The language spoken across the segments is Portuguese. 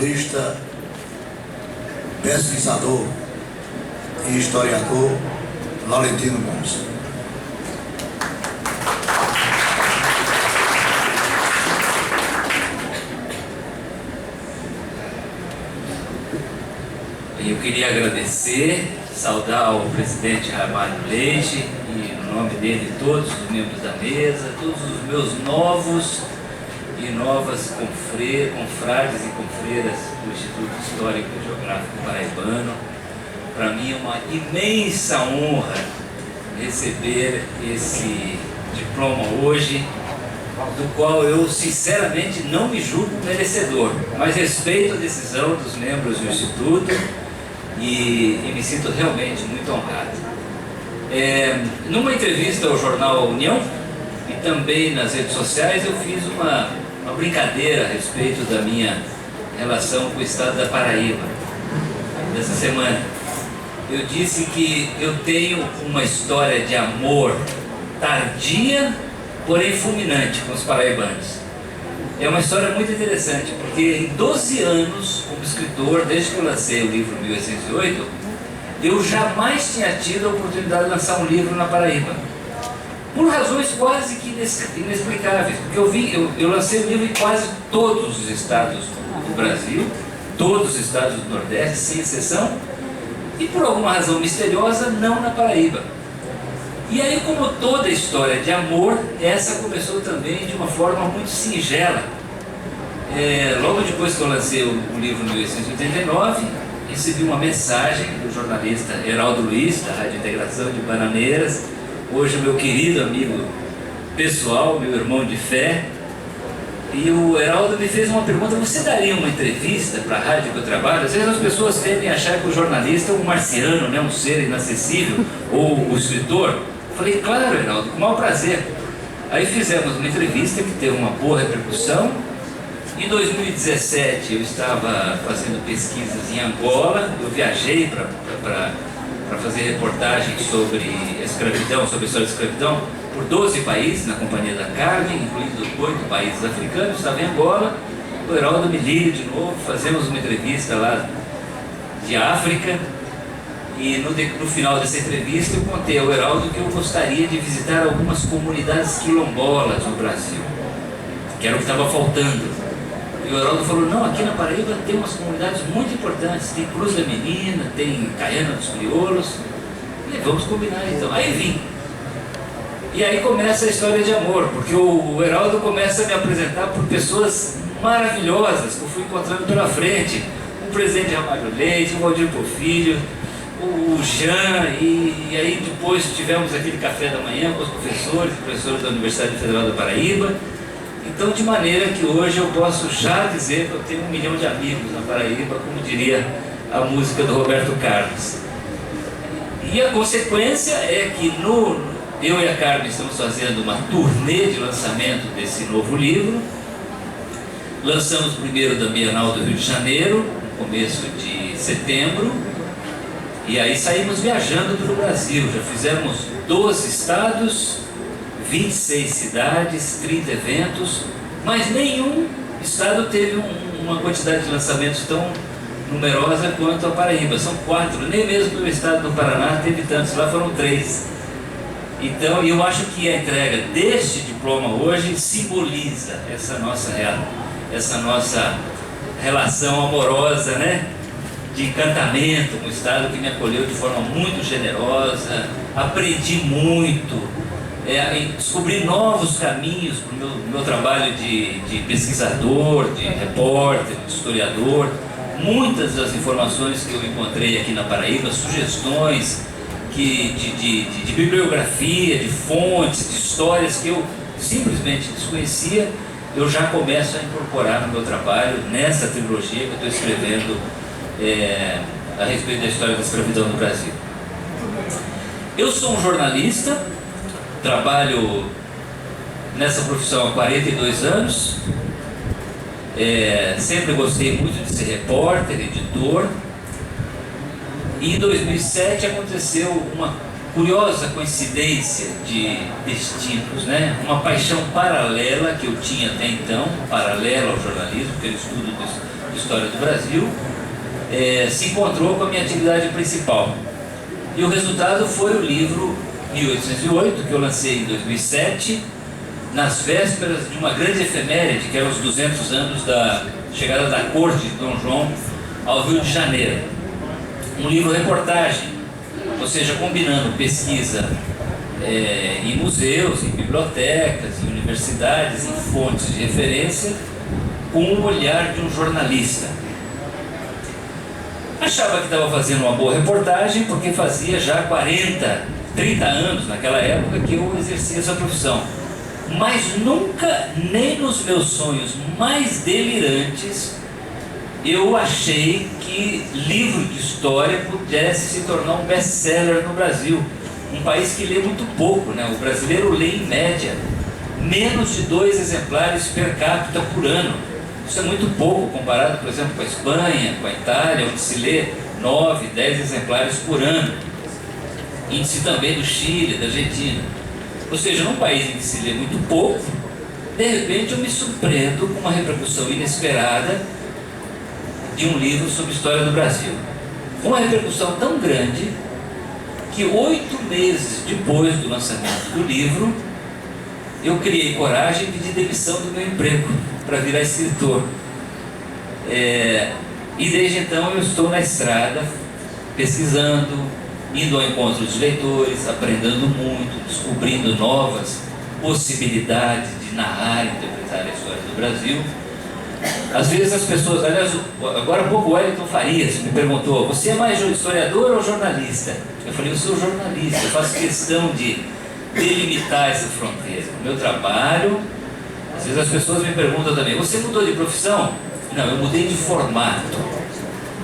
jornalista, pesquisador e historiador Laurentino Gomes. Eu queria agradecer, saudar o presidente Ramalho Leite e, no nome dele, todos os membros da mesa, todos os meus novos e novas confrades e confreiras do Instituto Histórico e Geográfico Paraibano. Para mim é uma imensa honra receber esse diploma hoje, do qual eu sinceramente não me julgo merecedor, mas respeito a decisão dos membros do Instituto e me sinto realmente muito honrado. Numa entrevista ao jornal União e também nas redes sociais, eu fiz uma brincadeira a respeito da minha relação com o estado da Paraíba dessa semana. Eu disse que eu tenho uma história de amor tardia, porém fulminante com os paraibanos. É uma história muito interessante, porque em 12 anos como escritor, desde que eu lancei o livro 1808, eu jamais tinha tido a oportunidade de lançar um livro na Paraíba, por razões quase que inexplicáveis, porque eu lancei o livro em quase todos os estados do Brasil, todos os estados do Nordeste, sem exceção, e por alguma razão misteriosa, não na Paraíba. E aí, como toda história de amor, essa começou também de uma forma muito singela. Logo depois que eu lancei o livro 1889, recebi uma mensagem do jornalista Heraldo Luiz, da Rádio Integração de Bananeiras, hoje meu querido amigo pessoal, meu irmão de fé. E o Heraldo me fez uma pergunta: você daria uma entrevista para a rádio que eu trabalho? Às vezes as pessoas tendem a achar que o jornalista é um marciano, né? Um ser inacessível, ou o escritor. Eu falei: claro, Heraldo, com o maior prazer. Aí fizemos uma entrevista que teve uma boa repercussão. Em 2017 eu estava fazendo pesquisas em Angola, eu viajei para fazer reportagens sobre escravidão, sobre a história da escravidão, por 12 países, na companhia da Carmen, incluindo 8 países africanos. Estava em Angola, o Heraldo me liga de novo, fazemos uma entrevista lá de África, e no final dessa entrevista eu contei ao Heraldo que eu gostaria de visitar algumas comunidades quilombolas no Brasil, que era o que estava faltando. E o Heraldo falou: não, aqui na Paraíba tem umas comunidades muito importantes, tem Cruz da Menina, tem Caiana dos Crioulos. E vamos combinar então. Aí vim. E aí começa a história de amor, porque o Heraldo começa a me apresentar por pessoas maravilhosas que eu fui encontrando pela frente. O presidente Ramalho Leite, o Valdir Porfírio, o Jean, e aí depois tivemos aquele café da manhã com os professores da Universidade Federal da Paraíba. Então, de maneira que hoje eu posso já dizer que eu tenho 1 milhão de amigos na Paraíba, como diria a música do Roberto Carlos. E a consequência é que eu e a Carmen estamos fazendo uma turnê de lançamento desse novo livro. Lançamos primeiro da Bienal do Rio de Janeiro, no começo de setembro, e aí saímos viajando pelo Brasil. Já fizemos 12 estados, 26 cidades, 30 eventos, mas nenhum estado teve uma quantidade de lançamentos tão numerosa quanto a Paraíba. São 4, nem mesmo o estado do Paraná teve tantos, lá foram 3. Então, eu acho que a entrega deste diploma hoje simboliza essa nossa relação amorosa, né? De encantamento com o estado, que me acolheu de forma muito generosa. Aprendi muito, descobri novos caminhos para o meu trabalho de pesquisador, de repórter, de historiador. Muitas das informações que eu encontrei aqui na Paraíba, sugestões de bibliografia, de fontes, de histórias que eu simplesmente desconhecia, eu já começo a incorporar no meu trabalho, nessa trilogia que eu estou escrevendo a respeito da história da escravidão no Brasil. Eu sou um jornalista, trabalho nessa profissão há 42 anos, sempre gostei muito de ser repórter, editor, e em 2007 aconteceu uma curiosa coincidência de destinos, né? Uma paixão paralela que eu tinha até então, paralela ao jornalismo, que era o estudo do sobre história do Brasil se encontrou com a minha atividade principal. E o resultado foi o livro 1808, que eu lancei em 2007, nas vésperas de uma grande efeméride, que eram os 200 anos da chegada da corte de Dom João ao Rio de Janeiro. Um livro-reportagem, ou seja, combinando pesquisa em museus, em bibliotecas, em universidades, em fontes de referência, com o olhar de um jornalista. Achava que estava fazendo uma boa reportagem, porque fazia já 30 anos naquela época que eu exercia essa profissão. Mas nunca, nem nos meus sonhos mais delirantes, eu achei que livro de história pudesse se tornar um best-seller no Brasil. Um país que lê muito pouco, né? O brasileiro lê em média menos de 2 exemplares per capita por ano. Isso é muito pouco comparado, por exemplo, com a Espanha, com a Itália, onde se lê 9, 10 exemplares por ano. Índice também do Chile, da Argentina. Ou seja, num país em que se lê muito pouco, de repente eu me surpreendo com uma repercussão inesperada de um livro sobre história do Brasil. Uma repercussão tão grande que 8 meses depois do lançamento do livro, eu criei coragem e pedi demissão do meu emprego para virar escritor. E desde então eu estou na estrada, pesquisando, indo ao encontro dos leitores, aprendendo muito, descobrindo novas possibilidades de narrar e interpretar a história do Brasil. Às vezes as pessoas, aliás, agora há pouco o Wellington Farias me perguntou: você é mais historiador ou jornalista? Eu falei: eu sou jornalista, eu faço questão de delimitar essa fronteira. O meu trabalho, às vezes as pessoas me perguntam também: você mudou de profissão? Não, eu mudei de formato.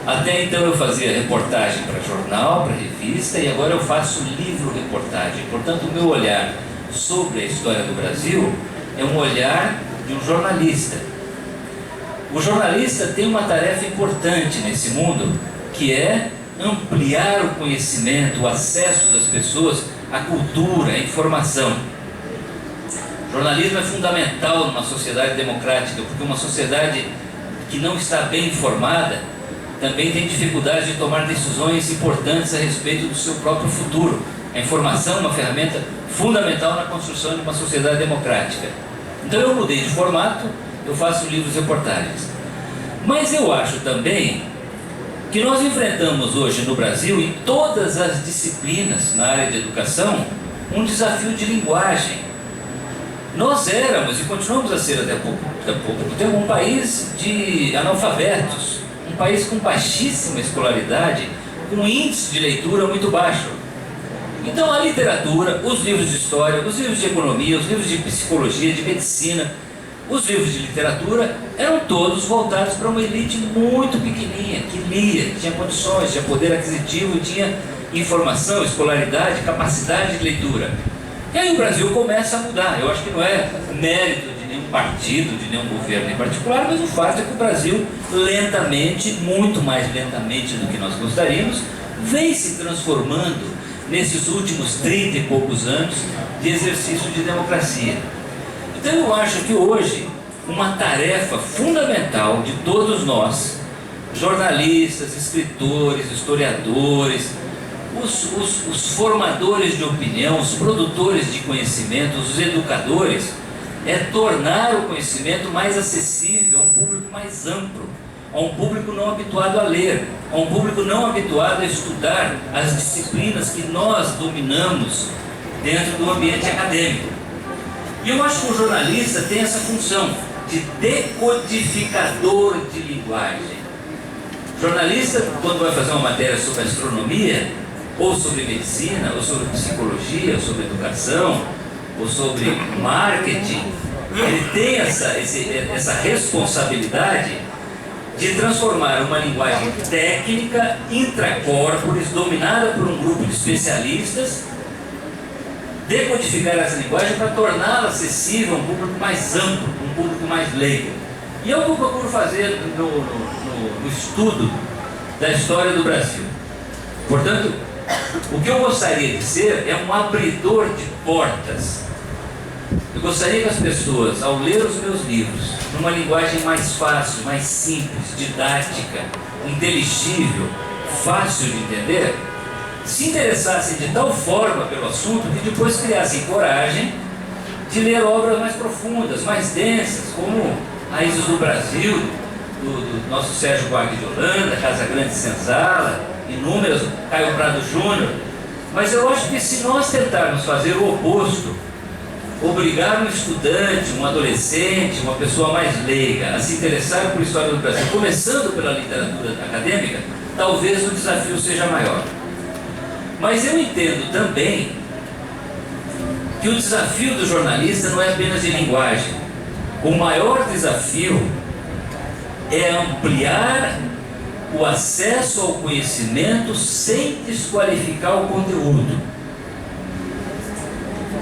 Até então eu fazia reportagem para jornal, para revista, e agora eu faço livro-reportagem. Portanto, o meu olhar sobre a história do Brasil é um olhar de um jornalista. O jornalista tem uma tarefa importante nesse mundo, que é ampliar o conhecimento, o acesso das pessoas à cultura, à informação. O jornalismo é fundamental numa sociedade democrática, porque uma sociedade que não está bem informada também tem dificuldade de tomar decisões importantes a respeito do seu próprio futuro. A informação é uma ferramenta fundamental na construção de uma sociedade democrática. Então eu mudei de formato, eu faço livros-reportagens. Mas eu acho também que nós enfrentamos hoje no Brasil, em todas as disciplinas na área de educação, um desafio de linguagem. Nós éramos e continuamos a ser até pouco tempo um país de analfabetos, um país com baixíssima escolaridade, com um índice de leitura muito baixo. Então a literatura, os livros de história, os livros de economia, os livros de psicologia, de medicina, os livros de literatura eram todos voltados para uma elite muito pequenininha, que lia, que tinha condições, tinha poder aquisitivo, tinha informação, escolaridade, capacidade de leitura. E aí o Brasil começa a mudar. Eu acho que não é mérito de nenhum partido, de nenhum governo em particular, mas o fato é que o Brasil lentamente, muito mais lentamente do que nós gostaríamos, vem se transformando nesses últimos 30 e poucos anos de exercício de democracia. Então eu acho que hoje uma tarefa fundamental de todos nós, jornalistas, escritores, historiadores, os formadores de opinião, os produtores de conhecimento, os educadores, é tornar o conhecimento mais acessível a um público mais amplo, a um público não habituado a ler, a um público não habituado a estudar as disciplinas que nós dominamos dentro do ambiente acadêmico. E eu acho que o jornalista tem essa função de decodificador de linguagem. O jornalista, quando vai fazer uma matéria sobre astronomia, ou sobre medicina, ou sobre psicologia, ou sobre educação, ou sobre marketing, ele tem essa responsabilidade de transformar uma linguagem técnica, intracorporis, dominada por um grupo de especialistas, decodificar essa linguagem para torná-la acessível a um público mais amplo, um público mais leigo. E é o que eu procuro fazer no estudo da história do Brasil. Portanto, o que eu gostaria de ser é um abridor de portas. Eu gostaria que as pessoas, ao ler os meus livros, numa linguagem mais fácil, mais simples, didática, inteligível, fácil de entender, se interessassem de tal forma pelo assunto que depois criassem coragem de ler obras mais profundas, mais densas, como Raízes do Brasil, do nosso Sérgio Buarque de Holanda, Casa Grande Senzala, inúmeras, Caio Prado Júnior. Mas eu acho que se nós tentarmos fazer o oposto, obrigar um estudante, um adolescente, uma pessoa mais leiga a se interessar por história do Brasil, começando pela literatura acadêmica, talvez o desafio seja maior. Mas eu entendo também que o desafio do jornalista não é apenas de linguagem. O maior desafio é ampliar o acesso ao conhecimento sem desqualificar o conteúdo,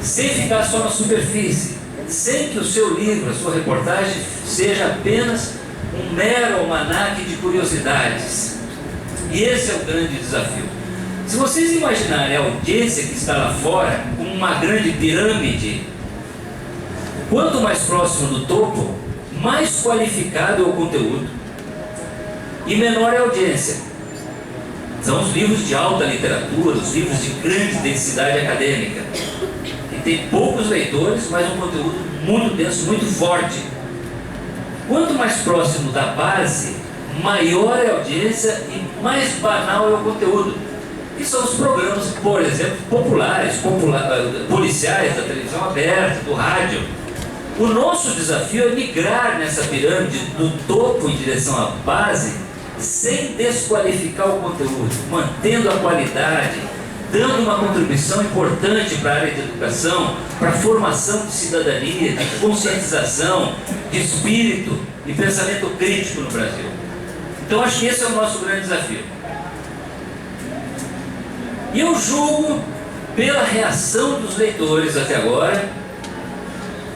sem ficar só na superfície, sem que o seu livro, a sua reportagem, seja apenas um mero almanaque de curiosidades. E esse é o grande desafio. Se vocês imaginarem a audiência que está lá fora como uma grande pirâmide, quanto mais próximo do topo, mais qualificado é o conteúdo e menor é a audiência. São os livros de alta literatura, os livros de grande densidade acadêmica, que tem poucos leitores, mas um conteúdo muito denso, muito forte. Quanto mais próximo da base, maior é a audiência e mais banal é o conteúdo. Que são os programas, por exemplo, policiais da televisão aberta, do rádio. O nosso desafio é migrar nessa pirâmide do topo em direção à base, sem desqualificar o conteúdo, mantendo a qualidade, dando uma contribuição importante para a área de educação, para a formação de cidadania, de conscientização, de espírito e pensamento crítico no Brasil. Então acho que esse é o nosso grande desafio. E eu julgo, pela reação dos leitores até agora,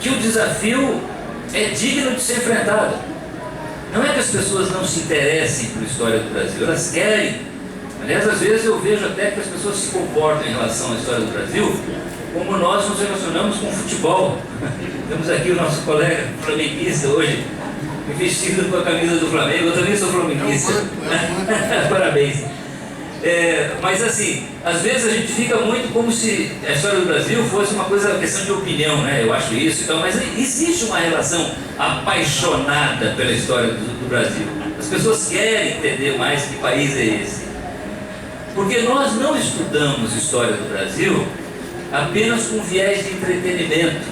que o desafio é digno de ser enfrentado. Não é que as pessoas não se interessem por história do Brasil, elas querem. Aliás, às vezes eu vejo até que as pessoas se comportam em relação à história do Brasil como nós nos relacionamos com o futebol. Temos aqui o nosso colega flamenguista hoje, vestido com a camisa do Flamengo. Eu também sou flamenguista. Parabéns. Mas assim, às vezes a gente fica muito como se a história do Brasil fosse uma questão de opinião, né? Eu acho isso, então, mas existe uma relação apaixonada pela história do Brasil. As pessoas querem entender mais que país é esse. Porque nós não estudamos história do Brasil apenas com viés de entretenimento,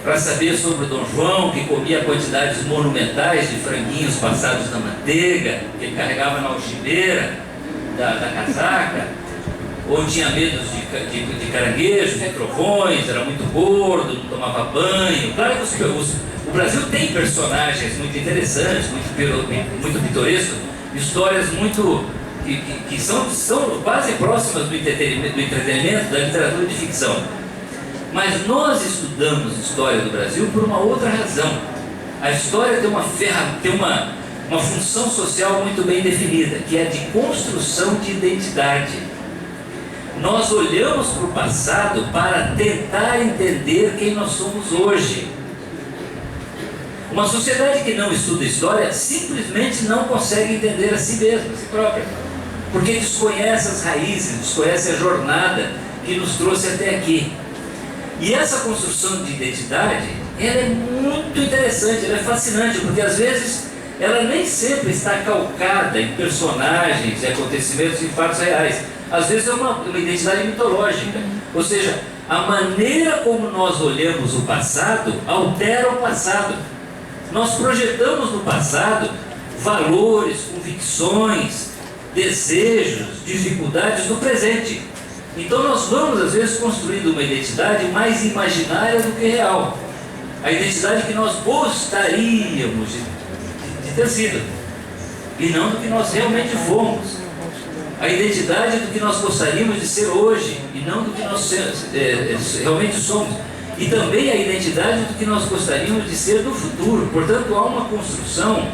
para saber sobre o Dom João, que comia quantidades monumentais de franguinhos passados na manteiga, que ele carregava na algibeira da casaca, ou tinha medo de caranguejos, de trovões, era muito gordo, não tomava banho. Claro que o Brasil tem personagens muito interessantes, muito pitorescos, histórias que são quase próximas do entretenimento, da literatura de ficção. Mas nós estudamos história do Brasil por uma outra razão. A história tem uma função social muito bem definida, que é de construção de identidade. Nós olhamos para o passado para tentar entender quem nós somos hoje. Uma sociedade que não estuda história simplesmente não consegue entender a si mesma, a si própria, porque desconhece as raízes, desconhece a jornada que nos trouxe até aqui. E essa construção de identidade, ela é muito interessante, ela é fascinante, porque às vezes ela nem sempre está calcada em personagens, em acontecimentos, em fatos reais. Às vezes é uma identidade mitológica, ou seja, a maneira como nós olhamos o passado altera o passado. Nós projetamos no passado valores, convicções, desejos, dificuldades do presente. Então nós vamos às vezes construindo uma identidade mais imaginária do que real. A identidade que nós gostaríamos de ter sido, e não do que nós realmente fomos. A identidade do que nós gostaríamos de ser hoje, e não do que nós realmente somos. E também a identidade do que nós gostaríamos de ser no futuro. Portanto, há uma construção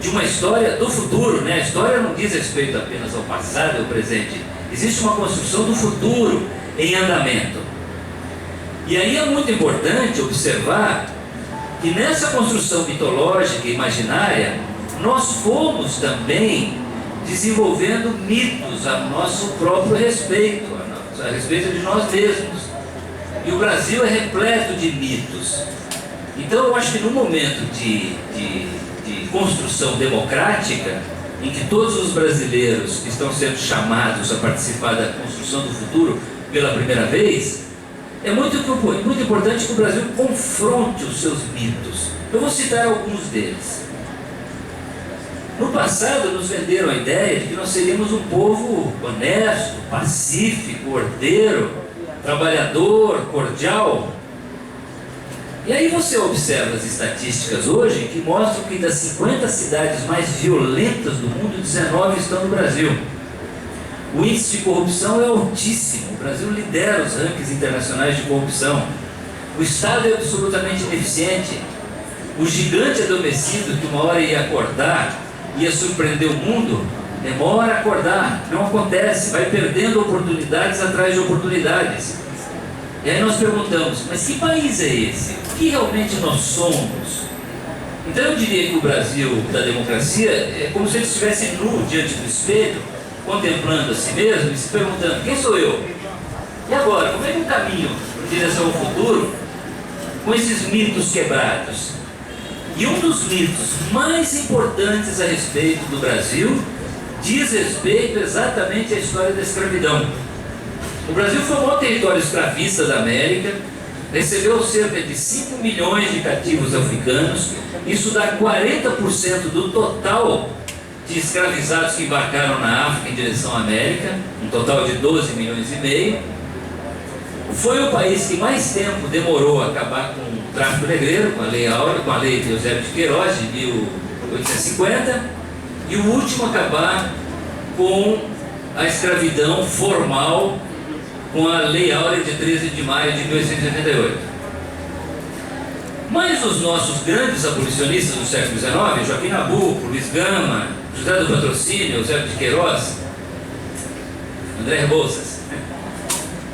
de uma história do futuro, né? A história não diz respeito apenas ao passado e ao presente. Existe uma construção do futuro em andamento. E aí é muito importante observar que nessa construção mitológica e imaginária, nós fomos também desenvolvendo mitos a nosso próprio respeito, a respeito de nós mesmos. E o Brasil é repleto de mitos. Então eu acho que no momento de construção democrática, em que todos os brasileiros estão sendo chamados a participar da construção do futuro pela primeira vez, é muito importante que o Brasil confronte os seus mitos. Eu vou citar alguns deles. No passado nos venderam a ideia de que nós seríamos um povo honesto, pacífico, ordeiro, trabalhador, cordial. E aí você observa as estatísticas hoje que mostram que das 50 cidades mais violentas do mundo, 19 estão no Brasil. O índice de corrupção é altíssimo. O Brasil lidera os rankings internacionais de corrupção. O Estado é absolutamente ineficiente. O gigante adormecido que uma hora ia acordar, ia surpreender o mundo, demora a acordar, não acontece, vai perdendo oportunidades atrás de oportunidades. E aí nós perguntamos, mas que país é esse? O que realmente nós somos? Então eu diria que o Brasil da democracia é como se ele estivesse nu diante do espelho, contemplando a si mesmo e se perguntando, quem sou eu? E agora, como é que eu caminho em direção ao futuro com esses mitos quebrados? E um dos mitos mais importantes a respeito do Brasil diz respeito exatamente à história da escravidão. O Brasil foi o maior território escravista da América, recebeu cerca de 5 milhões de cativos africanos, isso dá 40% do total de escravizados que embarcaram na África em direção à América, um total de 12 milhões e meio. Foi o país que mais tempo demorou a acabar com o tráfico negreiro, com a Lei Áurea, com a Lei de Eusébio de Queiroz, de 1850, e o último a acabar com a escravidão formal, com a Lei Áurea de 13 de maio de 1888. Mas os nossos grandes abolicionistas do século XIX, Joaquim Nabuco, Luiz Gama, José do Patrocínio, Eusébio de Queiroz, André Rebouças,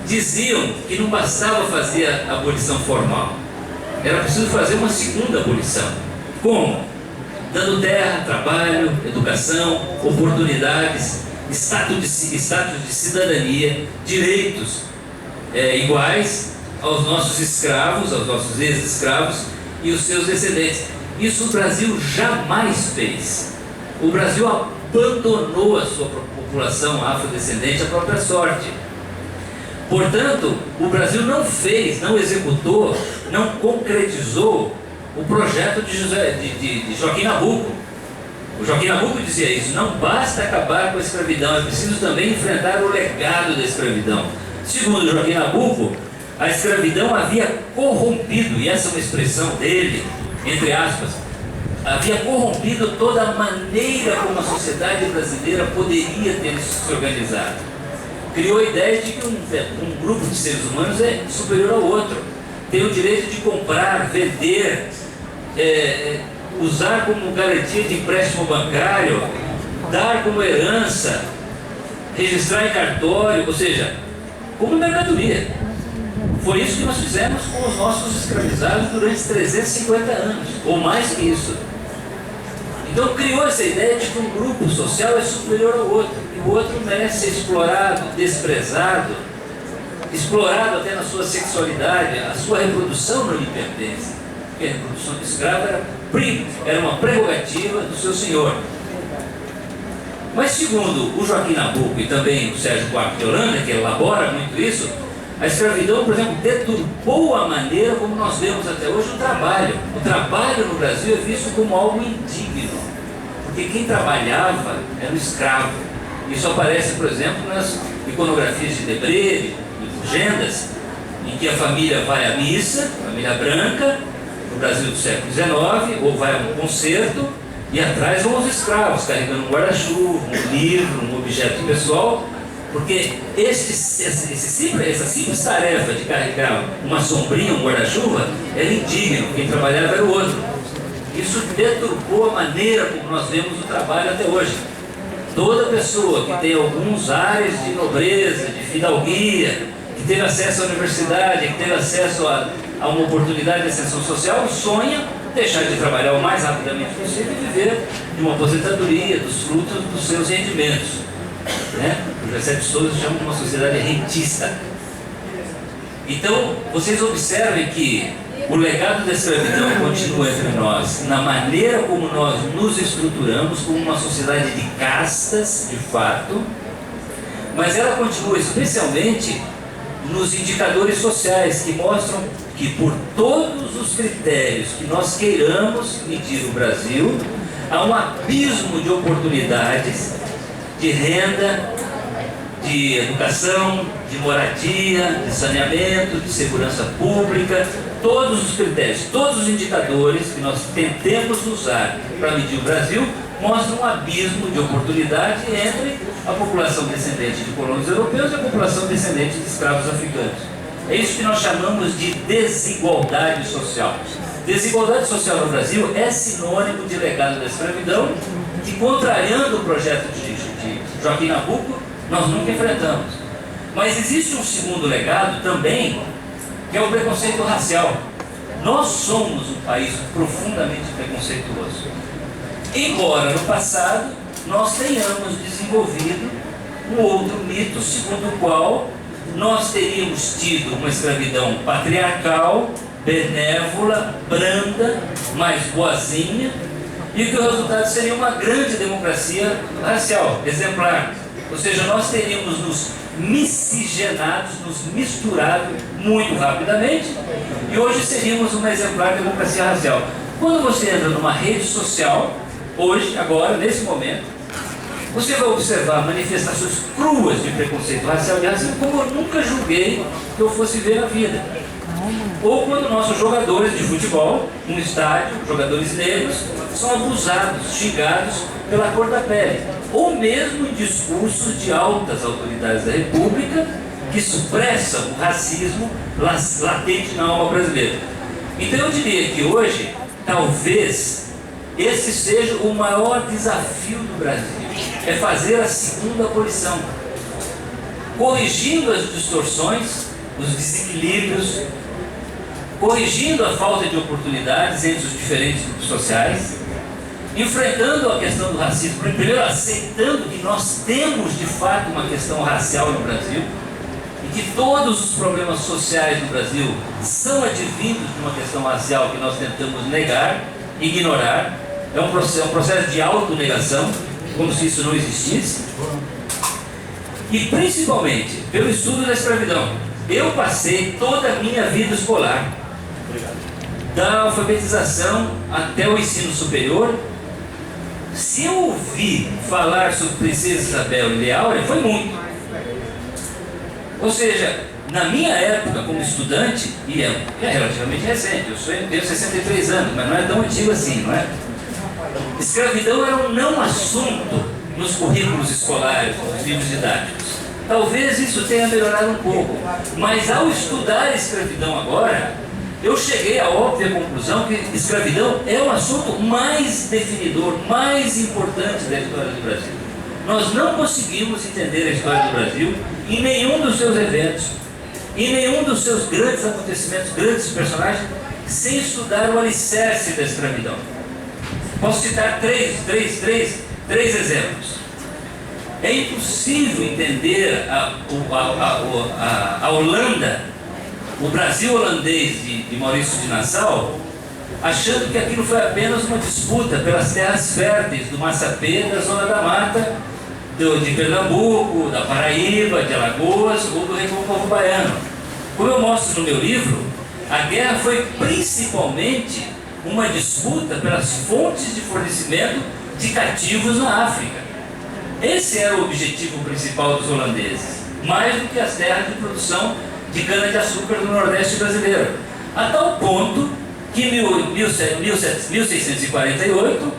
diziam que não bastava fazer a abolição formal, era preciso fazer uma segunda abolição. Como? Dando terra, trabalho, educação, oportunidades, status de cidadania, direitos iguais aos nossos escravos, aos nossos ex-escravos e os seus descendentes. Isso o Brasil jamais fez. O Brasil abandonou a sua população afrodescendente à própria sorte. Portanto, o Brasil não fez, não executou, não concretizou o projeto de Joaquim Nabuco. O Joaquim Nabuco dizia isso, não basta acabar com a escravidão, é preciso também enfrentar o legado da escravidão. Segundo Joaquim Nabuco, a escravidão havia corrompido, e essa é uma expressão dele, entre aspas, havia corrompido toda a maneira como a sociedade brasileira poderia ter se organizado. Criou a ideia de que um grupo de seres humanos é superior ao outro, tem o direito de comprar, vender, usar como garantia de empréstimo bancário, dar como herança, registrar em cartório, ou seja, como mercadoria. Foi isso que nós fizemos com os nossos escravizados durante 350 anos, ou mais que isso. Então criou essa ideia de que um grupo social é superior ao outro, e o outro merece ser explorado, desprezado, explorado até na sua sexualidade, a sua reprodução não lhe pertence, porque a reprodução do escravo era uma prerrogativa do seu senhor. Mas segundo o Joaquim Nabuco e também o Sérgio Buarque de Holanda, que elabora muito isso, a escravidão, por exemplo, deturpou a maneira como nós vemos até hoje o trabalho. O trabalho no Brasil é visto como algo indigno, porque quem trabalhava era o escravo. Isso aparece, por exemplo, nas iconografias de Debré, de Bugendas, em que a família vai à missa, família branca, no Brasil do século XIX, ou vai a um concerto, e atrás vão os escravos, carregando um guarda-chuva, um livro, um objeto pessoal, porque essa simples tarefa de carregar uma sombrinha, um guarda-chuva, era indigno, quem trabalhava era o outro. Isso deturpou a maneira como nós vemos o trabalho até hoje. Toda pessoa que tem alguns ares de nobreza, de fidalguia, que teve acesso à universidade, que teve acesso a uma oportunidade de ascensão social, sonha deixar de trabalhar o mais rapidamente possível e viver de uma aposentadoria, dos frutos dos seus rendimentos. Né? O José de Souza chama de uma sociedade rentista. Então, vocês observem que o legado da escravidão continua entre nós, na maneira como nós nos estruturamos como uma sociedade de castas, de fato, mas ela continua especialmente nos indicadores sociais que mostram que por todos os critérios que nós queiramos medir o Brasil, há um abismo de oportunidades, de renda, de educação, de moradia, de saneamento, de segurança pública, todos os critérios, todos os indicadores que nós tentemos usar para medir o Brasil mostram um abismo de oportunidade entre a população descendente de colonos europeus e a população descendente de escravos africanos. É isso que nós chamamos de desigualdade social. Desigualdade social no Brasil é sinônimo de legado da escravidão que, contrariando o projeto de Joaquim Nabuco, nós nunca enfrentamos. Mas existe um segundo legado também, que é o preconceito racial. Nós somos um país profundamente preconceituoso. Embora no passado nós tenhamos desenvolvido um outro mito segundo o qual nós teríamos tido uma escravidão patriarcal, benévola, branda, mais boazinha, e que o resultado seria uma grande democracia racial, exemplar. Ou seja, nós teríamos nos miscigenados, nos misturado muito rapidamente, e hoje seríamos uma exemplar democracia racial. Quando você entra numa rede social, hoje, agora, nesse momento, você vai observar manifestações cruas de preconceito racial e racismo como eu nunca julguei que eu fosse ver na vida. Ou quando nossos jogadores de futebol, no estádio, jogadores negros, são abusados, xingados pela cor da pele. Ou mesmo em discursos de altas autoridades da República que expressam o racismo latente na alma brasileira. Então eu diria que hoje, talvez, esse seja o maior desafio do Brasil. É fazer a segunda abolição, corrigindo as distorções, os desequilíbrios, corrigindo a falta de oportunidades entre os diferentes grupos sociais, enfrentando a questão do racismo, primeiro aceitando que nós temos de fato uma questão racial no Brasil e que todos os problemas sociais do Brasil são advindos de uma questão racial que nós tentamos negar, ignorar. É um processo de autonegação, como se isso não existisse. E principalmente pelo estudo da escravidão. Eu passei toda a minha vida escolar, da alfabetização até o ensino superior. Se eu ouvi falar sobre Princesa Isabel e Lei Áurea, foi muito. Ou seja, na minha época como estudante, e é relativamente recente, eu tenho 63 anos, mas não é tão antigo assim, não é? Escravidão era um não assunto nos currículos escolares, nos livros didáticos. Talvez isso tenha melhorado um pouco, mas ao estudar a escravidão agora, eu cheguei à óbvia conclusão que escravidão é o assunto mais definidor, mais importante da história do Brasil. Nós não conseguimos entender a história do Brasil em nenhum dos seus eventos, em nenhum dos seus grandes acontecimentos, grandes personagens, sem estudar o alicerce da escravidão. Posso citar três exemplos. É impossível entender a Holanda, o Brasil holandês de Maurício de Nassau, achando que aquilo foi apenas uma disputa pelas terras férteis do Massapê, da Zona da Mata, de Pernambuco, da Paraíba, de Alagoas ou do Recôncavo Baiano. Como eu mostro no meu livro, a guerra foi principalmente uma disputa pelas fontes de fornecimento de cativos na África. Esse era o objetivo principal dos holandeses, mais do que as terras de produção de cana-de-açúcar do Nordeste brasileiro. A tal ponto que em 1648,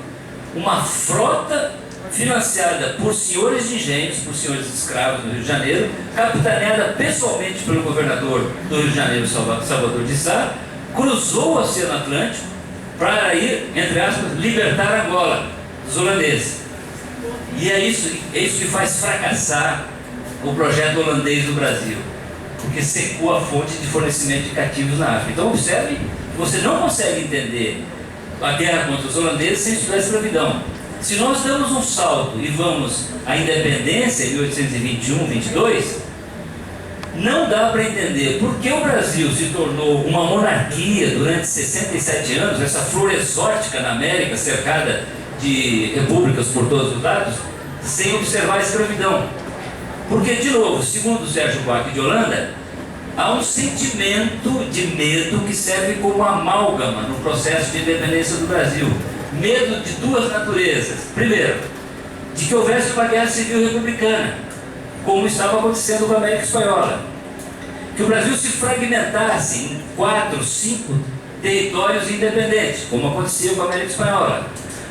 uma frota financiada por senhores de engenhos, por senhores de escravos no Rio de Janeiro, capitaneada pessoalmente pelo governador do Rio de Janeiro, Salvador de Sá, cruzou o Oceano Atlântico para ir, entre aspas, libertar Angola dos holandeses. E é isso que faz fracassar o projeto holandês do Brasil. porque secou a fonte de fornecimento de cativos na África. Então observe que você não consegue entender a guerra contra os holandeses sem estudar a escravidão. Se nós damos um salto e vamos à independência em 1821, 22, não dá para entender por que o Brasil se tornou uma monarquia durante 67 anos, essa flor exótica na América, cercada de repúblicas por todos os lados, sem observar a escravidão. Porque, de novo, segundo Sérgio Buarque de Holanda, há um sentimento de medo que serve como amálgama no processo de independência do Brasil. Medo de duas naturezas. Primeiro, de que houvesse uma guerra civil republicana, como estava acontecendo com a América Espanhola. Que o Brasil se fragmentasse em 4, 5 territórios independentes, como acontecia com a América Espanhola.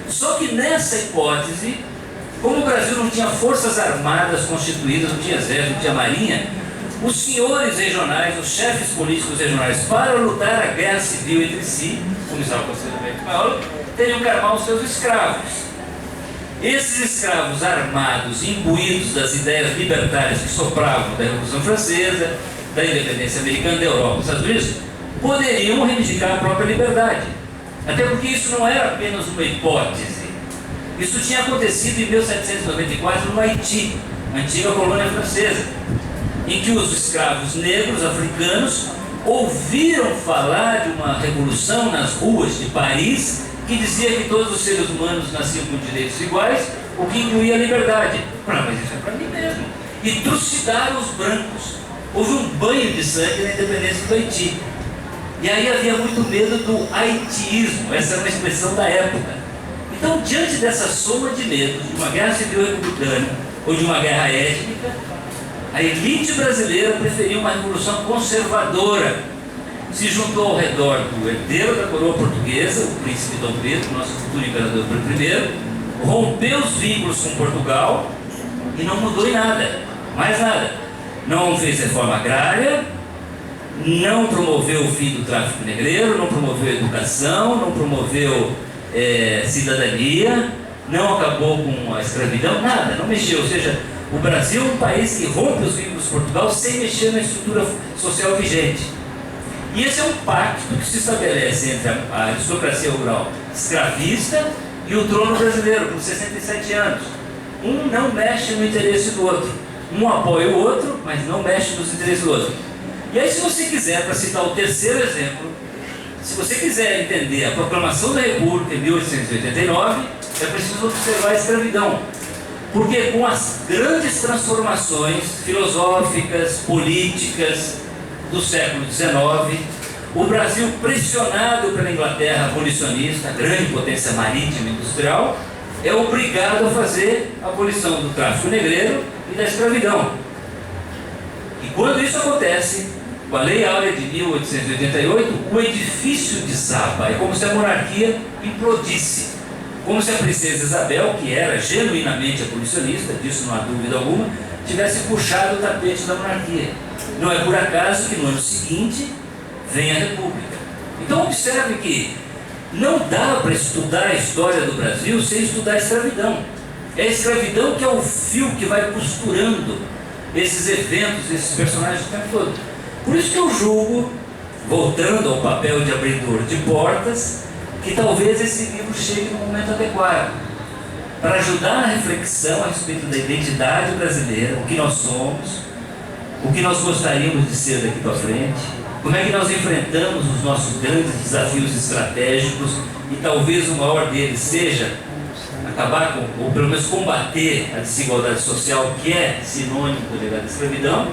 Só que nessa hipótese, como o Brasil não tinha forças armadas constituídas, não tinha exército, não tinha marinha, os senhores regionais, os chefes políticos regionais, para lutar a guerra civil entre si, como estava acontecendo na América Espanhola, teriam que armar os seus escravos. Esses escravos armados, imbuídos das ideias libertárias que sopravam da Revolução Francesa, da independência americana, da Europa, dos Estados Unidos, poderiam reivindicar a própria liberdade. Até porque isso não era apenas uma hipótese. Isso tinha acontecido em 1794 no Haiti, antiga colônia francesa, em que os escravos negros africanos ouviram falar de uma revolução nas ruas de Paris que dizia que todos os seres humanos nasciam com direitos iguais, o que incluía a liberdade. Mas isso é para mim mesmo. E trucidaram os brancos. Houve um banho de sangue na independência do Haiti. E aí havia muito medo do haitiísmo, essa é uma expressão da época. Então, diante dessa soma de medos, de uma guerra civil republicana ou de uma guerra étnica, a elite brasileira preferiu uma revolução conservadora. Se juntou ao redor do herdeiro da coroa portuguesa, o príncipe Dom Pedro, nosso futuro imperador Pedro I, rompeu os vínculos com Portugal e não mudou em nada, mais nada. Não fez reforma agrária, não promoveu o fim do tráfico negreiro, não promoveu educação, não promoveu cidadania, não acabou com a escravidão, nada, não mexeu. Ou seja, o Brasil é um país que rompe os vínculos com Portugal sem mexer na estrutura social vigente. E esse é um pacto que se estabelece entre a aristocracia rural escravista e o trono brasileiro, por 67 anos. Um não mexe no interesse do outro. Um apoia o outro, mas não mexe nos interesses do outro. E aí, se você quiser, para citar o terceiro exemplo, se você quiser entender a proclamação da República em 1889, é preciso observar a escravidão. Porque com as grandes transformações filosóficas, políticas do século XIX, o Brasil, pressionado pela Inglaterra abolicionista, grande potência marítima e industrial, é obrigado a fazer a abolição do tráfico negreiro e da escravidão. E quando isso acontece, com a Lei Áurea de 1888, o edifício desaba. É como se a monarquia implodisse. Como se a princesa Isabel, que era genuinamente abolicionista, disso não há dúvida alguma, tivesse puxado o tapete da monarquia. Não é por acaso que no ano seguinte vem a República. Então observe que não dá para estudar a história do Brasil sem estudar a escravidão. É a escravidão que é o fio que vai costurando esses eventos, esses personagens o tempo todo. Por isso que eu julgo, voltando ao papel de abridor de portas, que talvez esse livro chegue no momento adequado para ajudar na reflexão a respeito da identidade brasileira, o que nós somos, o que nós gostaríamos de ser daqui para frente, como é que nós enfrentamos os nossos grandes desafios estratégicos, e talvez o maior deles seja acabar com, ou pelo menos combater a desigualdade social, que é sinônimo da escravidão,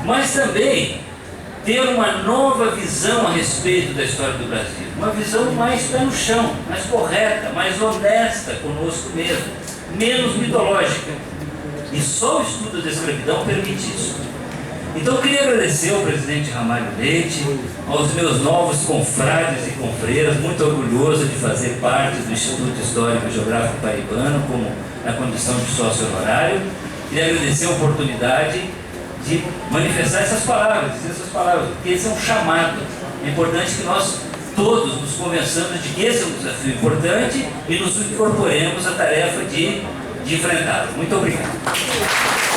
mas também ter uma nova visão a respeito da história do Brasil, uma visão mais pé no chão, mais correta, mais honesta conosco mesmo, menos mitológica. E só o estudo da escravidão permite isso. Então eu queria agradecer ao presidente Ramalho Leite, aos meus novos confrades e confreiras, muito orgulhoso de fazer parte do Instituto Histórico e Geográfico Paraibano, como na condição de sócio honorário. Queria agradecer a oportunidade de manifestar essas palavras, dizer essas palavras, porque esse é um chamado. É importante que nós todos nos convençamos de que esse é um desafio importante e nos incorporemos à tarefa de enfrentá-lo. Muito obrigado.